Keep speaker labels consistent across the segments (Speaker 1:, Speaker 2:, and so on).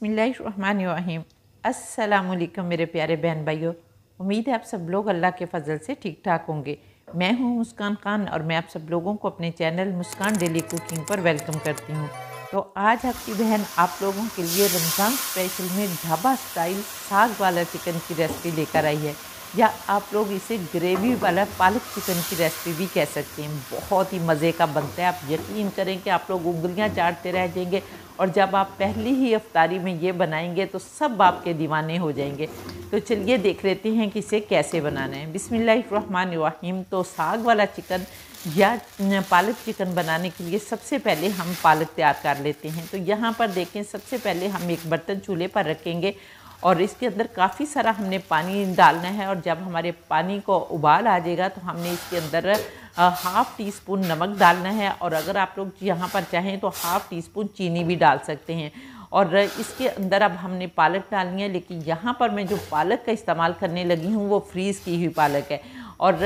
Speaker 1: बिस्मिल्लाहिर्रहमानिर्रहीम। अस्सलामुअलैकुम मेरे प्यारे बहन भाइयों, उम्मीद है आप सब लोग अल्लाह के फ़ज़ल से ठीक ठाक होंगे। मैं हूँ मुस्कान खान और मैं आप सब लोगों को अपने चैनल मुस्कान डेली कुकिंग पर वेलकम करती हूँ। तो आज आपकी बहन आप लोगों के लिए रमज़ान स्पेशल में ढाबा स्टाइल साग वाला चिकन की रेसिपी लेकर आई है, या आप लोग इसे ग्रेवी वाला पालक चिकन की रेसिपी भी कह सकते हैं। बहुत ही मज़े का बनता है, आप यकीन करें कि आप लोग उंगलियां चाटते रह जाएंगे। और जब आप पहली ही इफ्तारी में ये बनाएंगे तो सब आपके दीवाने हो जाएंगे। तो चलिए देख लेते हैं कि इसे कैसे बनाना है। बिस्मिल्लाहिर्रहमानिर्रहीम। तो साग वाला चिकन या पालक चिकन बनाने के लिए सबसे पहले हम पालक तैयार कर लेते हैं। तो यहाँ पर देखें, सबसे पहले हम एक बर्तन चूल्हे पर रखेंगे और इसके अंदर काफ़ी सारा हमने पानी डालना है। और जब हमारे पानी को उबाल आ जाएगा तो हमने इसके अंदर हाफ़ टी स्पून नमक डालना है। और अगर आप लोग यहाँ पर चाहें तो हाफ़ टी स्पून चीनी भी डाल सकते हैं। और इसके अंदर अब हमने पालक डालनी है, लेकिन यहाँ पर मैं जो पालक का इस्तेमाल करने लगी हूँ वो फ्रीज़ की हुई पालक है। और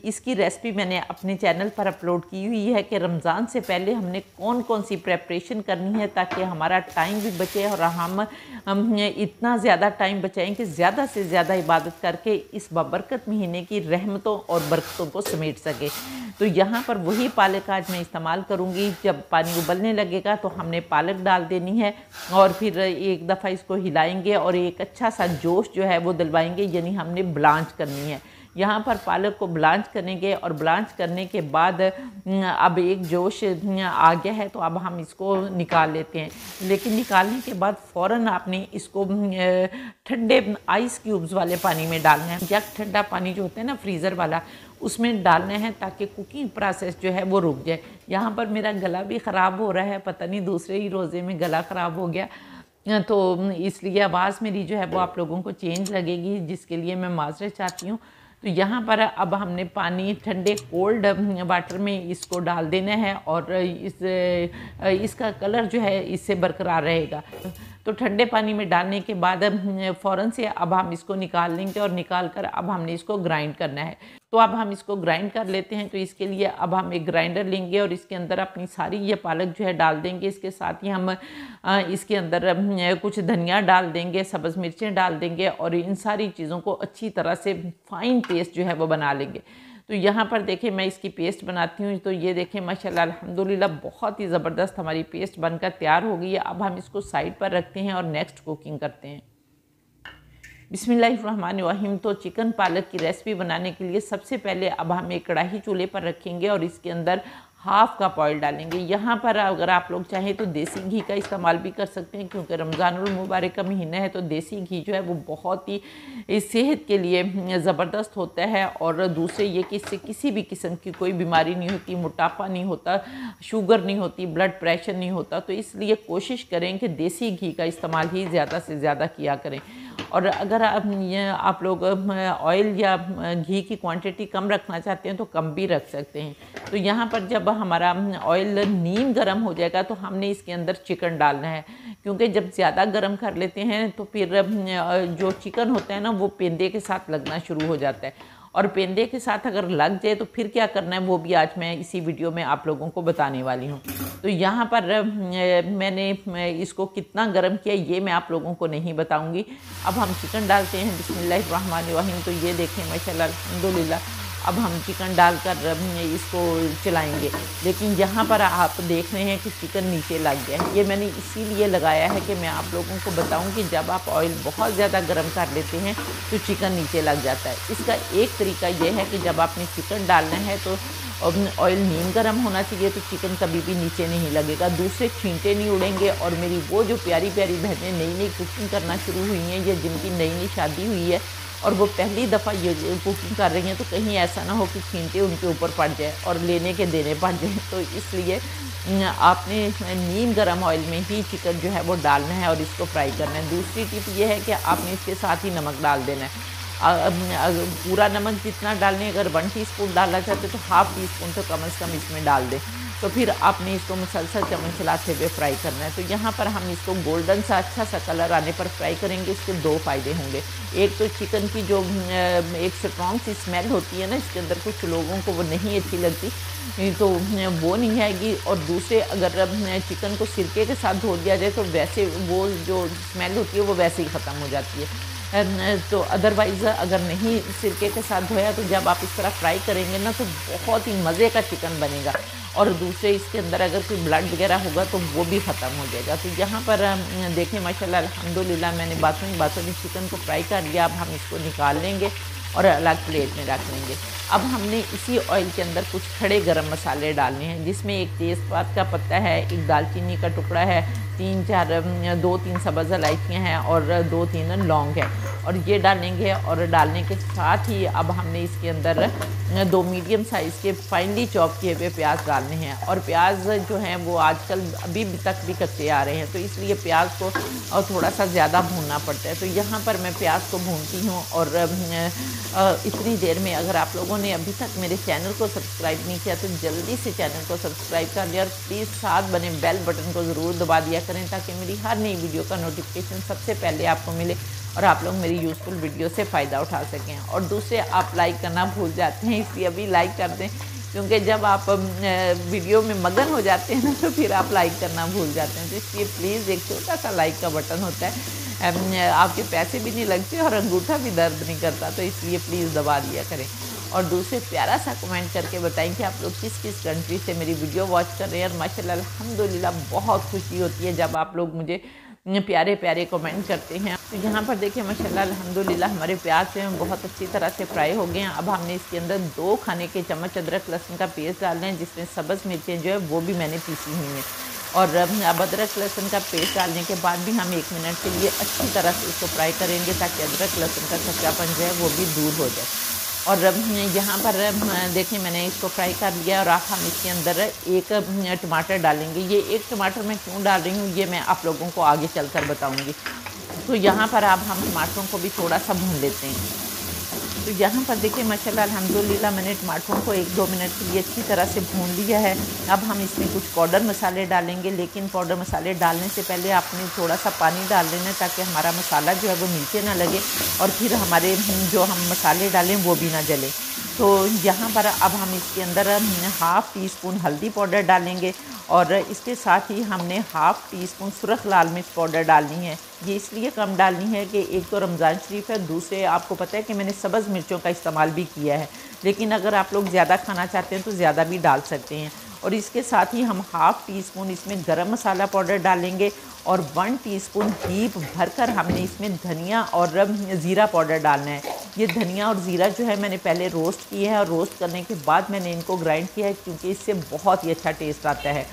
Speaker 1: इसकी रेसिपी मैंने अपने चैनल पर अपलोड की हुई है कि रमज़ान से पहले हमने कौन कौन सी प्रेपरेशन करनी है ताकि हमारा टाइम भी बचे और हम इतना ज़्यादा टाइम बचाएं कि ज़्यादा से ज़्यादा इबादत करके इस बाबरकत महीने की रहमतों और बरकतों को समेट सके। तो यहाँ पर वही पालक आज मैं इस्तेमाल करूँगी। जब पानी उबलने लगेगा तो हमने पालक डाल देनी है और फिर एक दफ़ा इसको हिलाएंगे और एक अच्छा सा जोश जो है वो दिलवाएंगे, यानी हमने ब्लांच करनी है। यहाँ पर पालक को ब्लांच करेंगे और ब्लांच करने के बाद अब एक जोश आ गया है तो अब हम इसको निकाल लेते हैं। लेकिन निकालने के बाद फ़ौरन आपने इसको ठंडे आइस क्यूब्स वाले पानी में डालना है, या ठंडा पानी जो होता है ना फ्रीज़र वाला, उसमें डालना है ताकि कुकिंग प्रोसेस जो है वो रुक जाए। यहाँ पर मेरा गला भी ख़राब हो रहा है, पता नहीं दूसरे ही रोज़े में गला ख़राब हो गया, तो इसलिए आवाज़ मेरी जो है वो आप लोगों को चेंज लगेगी, जिसके लिए मैं माज़रत चाहती हूँ। तो यहाँ पर अब हमने पानी ठंडे कोल्ड वाटर में इसको डाल देना है और इसका कलर जो है इससे बरकरार रहेगा। तो ठंडे पानी में डालने के बाद फ़ौरन से अब हम इसको निकाल लेंगे और निकाल कर अब हमने इसको ग्राइंड करना है। तो अब हम इसको ग्राइंड कर लेते हैं। तो इसके लिए अब हम एक ग्राइंडर लेंगे और इसके अंदर अपनी सारी ये पालक जो है डाल देंगे। इसके साथ ही हम इसके अंदर कुछ धनिया डाल देंगे, सब्ज़ मिर्चें डाल देंगे और इन सारी चीज़ों को अच्छी तरह से फाइन पेस्ट जो है वो बना लेंगे। तो यहाँ पर देखें मैं इसकी पेस्ट बनाती हूँ। तो ये देखें माशाल्लाह अल्हम्दुलिल्लाह बहुत ही ज़बरदस्त हमारी पेस्ट बनकर तैयार हो गई है। अब हम इसको साइड पर रखते हैं और नेक्स्ट कुकिंग करते हैं। बिस्मिल्लाहिर्रहमानिर्रहीम। तो चिकन पालक की रेसिपी बनाने के लिए सबसे पहले अब हम एक कढ़ाई चूल्हे पर रखेंगे और इसके अंदर हाफ़ कप ऑयल डालेंगे। यहाँ पर अगर आप लोग चाहें तो देसी घी का इस्तेमाल भी कर सकते हैं, क्योंकि रमज़ानुल मुबारक का महीना है तो देसी घी जो है वो बहुत ही सेहत के लिए ज़बरदस्त होता है। और दूसरे ये कि इससे किसी भी किस्म की कोई बीमारी नहीं होती, मोटापा नहीं होता, शुगर नहीं होती, ब्लड प्रेशर नहीं होता। तो इसलिए कोशिश करें कि देसी घी का इस्तेमाल ही ज़्यादा से ज़्यादा किया करें। और अगर आप लोग ऑयल या घी की क्वांटिटी कम रखना चाहते हैं तो कम भी रख सकते हैं। तो यहाँ पर जब हमारा ऑयल नीम गर्म हो जाएगा तो हमने इसके अंदर चिकन डालना है, क्योंकि जब ज़्यादा गर्म कर लेते हैं तो फिर जो चिकन होता है ना वो पेंदे के साथ लगना शुरू हो जाता है। और पेंदे के साथ अगर लग जाए तो फिर क्या करना है वो भी आज मैं इसी वीडियो में आप लोगों को बताने वाली हूँ। तो यहाँ पर मैंने इसको कितना गर्म किया ये मैं आप लोगों को नहीं बताऊँगी। अब हम चिकन डालते हैं। बिस्मिल्लाहिर्रहमानिर्रहीम। तो ये देखें माशाल्लाह अल्हम्दुलिल्लाह अब हम चिकन डालकर इसको चलाएंगे। लेकिन यहाँ पर आप देख रहे हैं कि चिकन नीचे लग गया है। ये मैंने इसीलिए लगाया है कि मैं आप लोगों को बताऊं कि जब आप ऑयल बहुत ज़्यादा गर्म कर लेते हैं तो चिकन नीचे लग जाता है। इसका एक तरीका ये है कि जब आपने चिकन डालना है तो ऑयल नीम गर्म होना चाहिए, तो चिकन कभी भी नीचे नहीं लगेगा, दूसरे छींटे नहीं उड़ेंगे। और मेरी वो जो प्यारी प्यारी बहनें नई नई कुकिंग करना शुरू हुई हैं या जिनकी नई नई शादी हुई है और वो पहली दफ़ा ये कुकिंग कर रही हैं, तो कहीं ऐसा ना हो कि छींटे उनके ऊपर पड़ जाए और लेने के देने पड़ जाए। तो इसलिए आपने नीम गर्म ऑयल में ही चिकन जो है वो डालना है और इसको फ्राई करना है। दूसरी टिप ये है कि आपने इसके साथ ही नमक डाल देना है। पूरा नमक जितना डालने, अगर 1 टीस्पून डालना चाहते तो हाफ़ टी स्पून तो कम से कम इसमें डाल दें। तो फिर आपने इसको मुसलसल चम्मच चलाते हुए फ्राई करना है। तो यहाँ पर हम इसको गोल्डन सा अच्छा सा कलर आने पर फ्राई करेंगे। इसके 2 फ़ायदे होंगे। एक तो चिकन की जो एक स्ट्रॉन्ग सी स्मेल होती है ना, इसके अंदर कुछ लोगों को वो नहीं अच्छी लगती, तो वो नहीं आएगी। और दूसरे अगर चिकन को सिरके के साथ धो दिया जाए तो वैसे वो जो स्मेल होती है वो वैसे ही ख़त्म हो जाती है। तो अदरवाइज़ अगर नहीं सिरके के साथ धोया तो जब आप इस तरह फ्राई करेंगे ना तो बहुत ही मज़े का चिकन बनेगा। और दूसरे इसके अंदर अगर कोई ब्लड वगैरह होगा तो वो भी ख़त्म हो जाएगा। तो यहाँ पर देखें माशाल्लाह अल्हम्दुलिल्लाह मैंने बातों में चिकन को फ्राई कर लिया। अब हम इसको निकाल लेंगे और अलग प्लेट में रख लेंगे। अब हमने इसी ऑयल के अंदर कुछ खड़े गरम मसाले डालने हैं, जिसमें एक तेज़पात का पत्ता है, एक दालचीनी का टुकड़ा है, 2-3 सब्ज़ इलायचियाँ हैं और 2-3 लौंग है। और ये डालेंगे। और डालने के साथ ही अब हमने इसके अंदर 2 मीडियम साइज़ के फाइनली चॉप किए हुए प्याज डालने हैं। और प्याज जो हैं वो आजकल अभी तक भी कच्चे आ रहे हैं, तो इसलिए प्याज को और थोड़ा सा ज़्यादा भूनना पड़ता है। तो यहाँ पर मैं प्याज को भूनती हूँ। और इतनी देर में अगर आप लोगों ने अभी तक मेरे चैनल को सब्सक्राइब नहीं किया तो जल्दी से चैनल को सब्सक्राइब कर लिया और प्लीज़ साथ बने बेल बटन को ज़रूर दबा दिया करें, ताकि मेरी हर नई वीडियो का नोटिफिकेशन सबसे पहले आपको मिले और आप लोग मेरी यूज़फुल वीडियो से फ़ायदा उठा सकें। और दूसरे आप लाइक करना भूल जाते हैं, इसलिए अभी लाइक कर दें, क्योंकि जब आप वीडियो में मगन हो जाते हैं ना तो फिर आप लाइक करना भूल जाते हैं। तो इसलिए प्लीज़ एक छोटा सा लाइक का बटन होता है, आपके पैसे भी नहीं लगते और अंगूठा भी दर्द नहीं करता, तो इसलिए प्लीज़ दबा दिया करें। और दूसरे प्यारा सा कमेंट करके बताएं कि आप लोग किस किस कंट्री से मेरी वीडियो वॉच कर रहे हैं। और माशाल्लाह अल्हम्दुलिल्लाह बहुत खुशी होती है जब आप लोग मुझे प्यारे प्यारे कमेंट करते हैं। तो यहाँ पर देखिए माशाल्लाह अल्हम्दुलिल्लाह हमारे प्याज जो हैं बहुत अच्छी तरह से फ्राई हो गए हैं। अब हमने इसके अंदर 2 खाने के चम्मच अदरक लहसुन का पेस्ट डालना है, जिसमें सब्ज़ मिर्चें जो है वो भी मैंने पीसी हुई हैं। और अब अदरक लहसुन का पेस्ट डालने के बाद भी हम 1 मिनट के लिए अच्छी तरह से इसको फ्राई करेंगे, ताकि अदरक लहसुन का कच्चापन जो है वो भी दूर हो जाए। और यहाँ पर देखिए मैंने इसको फ्राई कर लिया। और अब हम इसके अंदर 1 टमाटर डालेंगे। ये 1 टमाटर मैं क्यों डाल रही हूँ ये मैं आप लोगों को आगे चलकर बताऊँगी। तो यहाँ पर अब हम टमाटरों को भी थोड़ा सा भून लेते हैं। तो यहाँ पर देखिए माशाल्लाह अल्हम्दुलिल्लाह मैंने टमाटरों को 1-2 मिनट के लिए अच्छी तरह से भून लिया है। अब हम इसमें कुछ पाउडर मसाले डालेंगे, लेकिन पाउडर मसाले डालने से पहले आपने थोड़ा सा पानी डाल लेना, ताकि हमारा मसाला जो है वो नीचे ना लगे और फिर हमारे जो हम मसाले डालें वो भी ना जले। तो यहाँ पर अब हम इसके अंदर 1/2 टीस्पून हल्दी पाउडर डालेंगे और इसके साथ ही हमने 1/2 टीस्पून सुरख लाल मिर्च पाउडर डालनी है। ये इसलिए कम डालनी है कि एक तो रमज़ान शरीफ है, दूसरे आपको पता है कि मैंने सब्ज़ मिर्चों का इस्तेमाल भी किया है, लेकिन अगर आप लोग ज़्यादा खाना चाहते हैं तो ज़्यादा भी डाल सकते हैं। और इसके साथ ही हम 1/2 टीस्पून इसमें गरम मसाला पाउडर डालेंगे और 1 टीस्पून हीप भरकर हमने इसमें धनिया और ज़ीरा पाउडर डालना है। ये धनिया और ज़ीरा जो है मैंने पहले रोस्ट किए हैं और रोस्ट करने के बाद मैंने इनको ग्राइंड किया है, क्योंकि इससे बहुत ही अच्छा टेस्ट आता है।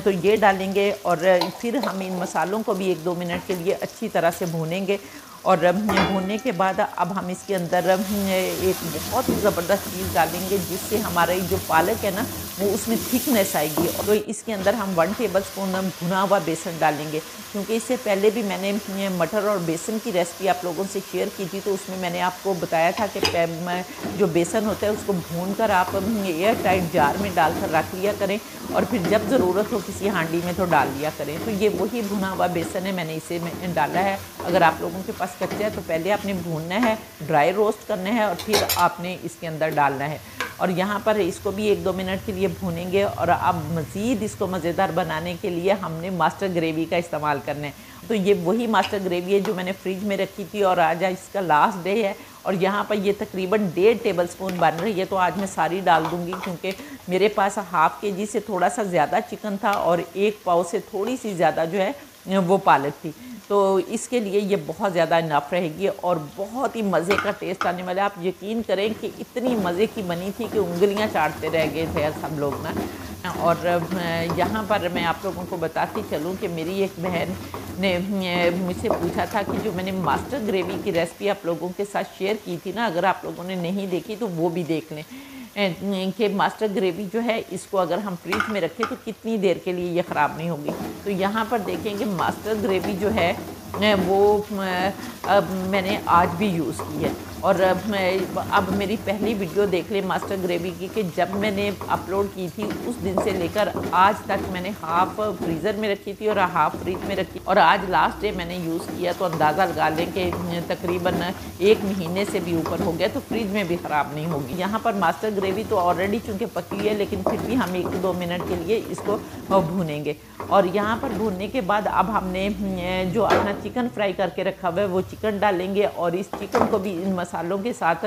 Speaker 1: तो ये डालेंगे और फिर हम इन मसालों को भी 1-2 मिनट के लिए अच्छी तरह से भूनेंगे। और भूनने के बाद अब हम इसके अंदर एक बहुत ही ज़बरदस्त चीज़ डालेंगे, जिससे हमारा जो पालक है ना वो उसमें थिकनेस आएगी। और इसके अंदर हम 1 टेबलस्पून भुना हुआ बेसन डालेंगे, क्योंकि इससे पहले भी मैंने मटर और बेसन की रेसिपी आप लोगों से शेयर की थी, तो उसमें मैंने आपको बताया था कि जो बेसन होता है उसको भूनकर आप एयर टाइट जार में डालकर रख लिया करें और फिर जब ज़रूरत हो किसी हांडी में तो डाल लिया करें। तो ये वही भुना हुआ बेसन है, मैंने इसे डाला है। अगर आप लोगों के पास कच्चा है तो पहले आपने भूनना है, ड्राई रोस्ट करना है और फिर आपने इसके अंदर डालना है। और यहाँ पर इसको भी 1-2 मिनट के लिए भूनेंगे। और अब मज़ीद इसको मज़ेदार बनाने के लिए हमने मास्टर ग्रेवी का इस्तेमाल करना है। तो ये वही मास्टर ग्रेवी है जो मैंने फ्रिज में रखी थी और आज इसका लास्ट डे है। और यहाँ पर ये तकरीबन 1.5 टेबलस्पून बन रही है, तो आज मैं सारी डाल दूँगी, क्योंकि मेरे पास 1/2 केजी से थोड़ा सा ज़्यादा चिकन था और 1 पाव से थोड़ी सी ज़्यादा जो है वो पालक थी। तो इसके लिए ये बहुत ज़्यादा इनफ रहेगी और बहुत ही मज़े का टेस्ट आने वाला है। आप यकीन करें कि इतनी मज़े की बनी थी कि उंगलियां चाटते रह गए थे सब लोग ना। और यहाँ पर मैं आप लोगों को बताती चलूँ कि मेरी एक बहन ने मुझसे पूछा था कि जो मैंने मास्टर ग्रेवी की रेसिपी आप लोगों के साथ शेयर की थी ना, अगर आप लोगों ने नहीं देखी तो वो भी देख लें कि मास्टर ग्रेवी जो है इसको अगर हम फ्रिज में रखें तो कितनी देर के लिए ये ख़राब नहीं होगी। तो यहाँ पर देखेंगे मास्टर ग्रेवी जो है मैंने आज भी यूज़ की है। और अब मेरी पहली वीडियो देख लें मास्टर ग्रेवी की, कि जब मैंने अपलोड की थी उस दिन से लेकर आज तक मैंने हाफ़ फ्रीज़र में रखी थी और हाफ़ फ्रिज में रखी, और आज लास्ट डे मैंने यूज़ किया, तो अंदाज़ा लगा लें कि तकरीबन 1 महीने से भी ऊपर हो गया, तो फ्रिज में भी ख़राब नहीं होगी। यहाँ पर मास्टर ग्रेवी तो ऑलरेडी चूँकि पकी है, लेकिन फिर भी हम 1-2 मिनट के लिए इसको भूनेंगे। और यहाँ पर भूनने के बाद अब हमने जो अपना चिकन फ्राई करके रखा हुआ है वो चिकन डालेंगे, और इस चिकन को भी इन मसालों के साथ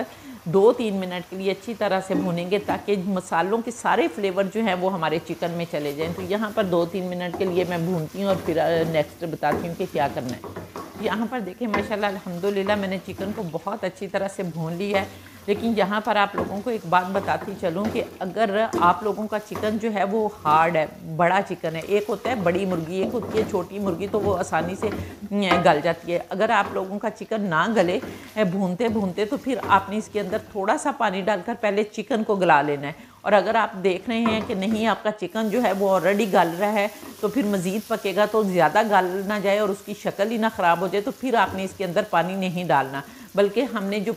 Speaker 1: 2-3 मिनट के लिए अच्छी तरह से भूनेंगे, ताकि मसालों के सारे फ्लेवर जो हैं वो हमारे चिकन में चले जाएं। तो यहाँ पर 2-3 मिनट के लिए मैं भूनती हूँ और फिर नेक्स्ट बताती हूँ कि क्या करना है। यहाँ पर देखिए माशाल्लाह अल्हम्दुलिल्लाह मैंने चिकन को बहुत अच्छी तरह से भून लिया है। लेकिन यहाँ पर आप लोगों को एक बात बताती चलूँ कि अगर आप लोगों का चिकन जो है वो हार्ड है, बड़ा चिकन है, एक होता है बड़ी मुर्गी, एक होती है छोटी मुर्गी, तो वो आसानी से गल जाती है। अगर आप लोगों का चिकन ना गले भूनते भूनते, तो फिर आपने इसके अंदर थोड़ा सा पानी डालकर पहले चिकन को गला लेना है। और अगर आप देख रहे हैं कि नहीं आपका चिकन जो है वो ऑलरेडी गल रहा है, तो फिर मज़ीद पकेगा तो ज़्यादा गल ना जाए और उसकी शक्ल ही ना ख़राब हो जाए, तो फिर आपने इसके अंदर पानी नहीं डालना, बल्कि हमने जो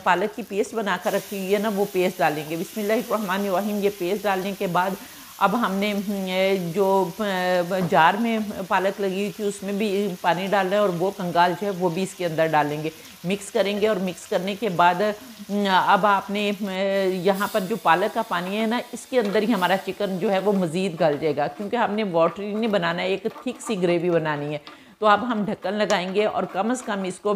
Speaker 1: पालक की पेस्ट बना कर रखी हुई है ना, वो पेस्ट डालेंगे। बिस्मिल्लाहिर्रहमानिर्रहीम। ये पेस्ट डालने के बाद अब हमने जो जार में पालक लगी हुई थी उसमें भी पानी डालना है, और वो कंगाल जो है वो भी इसके अंदर डालेंगे, मिक्स करेंगे। और मिक्स करने के बाद अब आपने यहाँ पर जो पालक का पानी है ना, इसके अंदर ही हमारा चिकन जो है वो मज़ीद गल जाएगा, क्योंकि हमने वाटरी नहीं बनाना है, एक थिक सी ग्रेवी बनानी है। तो अब हम ढक्कन लगाएंगे और कम से कम इसको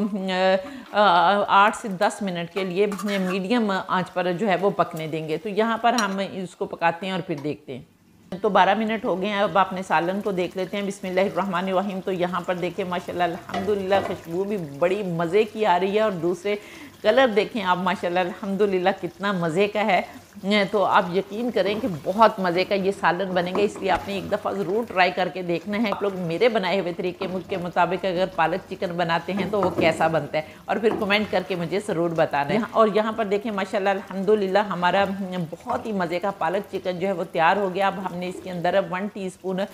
Speaker 1: 8 से 10 मिनट के लिए मीडियम आंच पर जो है वो पकने देंगे। तो यहाँ पर हम इसको पकाते हैं और फिर देखते हैं। तो 12 मिनट हो गए हैं। अब आपने सालन को देख लेते हैं। बिस्मिल्लाहिर्रहमानिर्रहीम। तो यहाँ पर देखिए माशाल्लाह अल्हम्दुलिल्लाह खुशबू भी बड़ी मज़े की आ रही है, और दूसरे कलर देखें आप माशाल्लाह अल्हम्दुलिल्लाह कितना मज़े का है। तो आप यकीन करें कि बहुत मज़े का ये सालन बनेगा, इसलिए आपने एक दफ़ा ज़रूर ट्राई करके देखना है। आप लोग मेरे बनाए हुए तरीके के मुताबिक अगर पालक चिकन बनाते हैं तो वो कैसा बनता है, और फिर कमेंट करके मुझे ज़रूर बताना है। और यहाँ पर देखें माशाल्लाह अल्हम्दुलिल्लाह हमारा बहुत ही मज़े का पालक चिकन जो है वो तैयार हो गया। अब हमने इसके अंदर 1 टीस्पून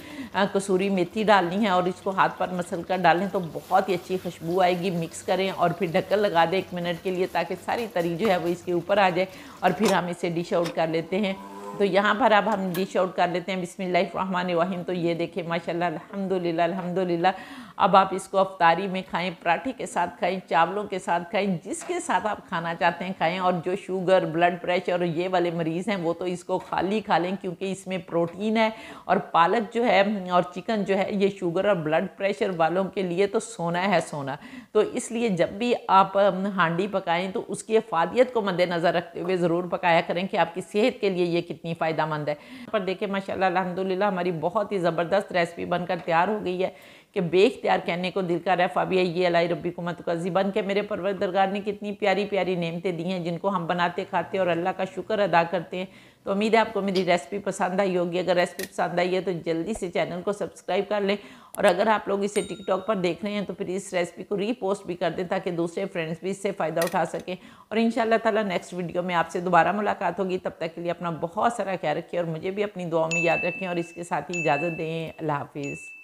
Speaker 1: कसूरी मेथी डालनी है, और इसको हाथ पर मसल कर डालें तो बहुत ही अच्छी खुशबू आएगी। मिक्स करें और फिर ढक्कन लगा दें 1 मिनट के लिए, ताकि सारी तरी जो है वो इसके ऊपर आ जाए, और फिर हम इसे डिश आउट कर लेते हैं। तो यहाँ पर अब हम डिश आउट कर लेते हैं। बिस्मिल्लाहिर्रहमानिर्रहीम। तो ये देखिए माशाल्लाह अल्हम्दुलिल्लाह अल्हम्दुलिल्लाह। अब आप इसको अफ्तारी में खाएं, पराठे के साथ खाएं, चावलों के साथ खाएं, जिसके साथ आप खाना चाहते हैं खाएं। और जो शुगर, ब्लड प्रेशर और ये वाले मरीज़ हैं वो तो इसको खाली खा लें, क्योंकि इसमें प्रोटीन है। और पालक जो है और चिकन जो है ये शुगर और ब्लड प्रेशर वालों के लिए तो सोना है सोना। तो इसलिए जब भी आप हांडी पकाएं तो उसकी अफादियत को मद्देनज़र रखते हुए ज़रूर पकाया करें कि आपकी सेहत के लिए ये कितनी फ़ायदेमंद है। पर देखिए माशाल्लाह अल्हम्दुलिल्लाह हमारी बहुत ही ज़बरदस्त रेसिपी बनकर तैयार हो गई है कि बेख्तियार कहने को दिल का रफ़ा भी है ये अलाई रब्बी को मतुकज़्ज़िबन के मेरे परवरदिगार ने कितनी प्यारी प्यारी नेमतें दी हैं, जिनको हम बनाते खाते और अल्लाह का शुक्र अदा करते हैं। तो उम्मीद है आपको मेरी रेसिपी पसंद आई होगी। अगर रेसिपी पसंद आई है तो जल्दी से चैनल को सब्सक्राइब कर लें, और अगर आप लोग इसे टिकटॉक पर देख रहे हैं तो फिर इस रेसिपी को रीपोस्ट भी कर दें, ताकि दूसरे फ्रेंड्स भी इससे फ़ायदा उठा सकें। और इंशाअल्लाह ताला नेक्स्ट वीडियो में आपसे दोबारा मुलाकात होगी। तब तक के लिए अपना बहुत सारा ख्याल रखें और मुझे भी अपनी दुआ में याद रखें, और इसके साथ ही इजाज़त दें। अल्लाह हाफिज़।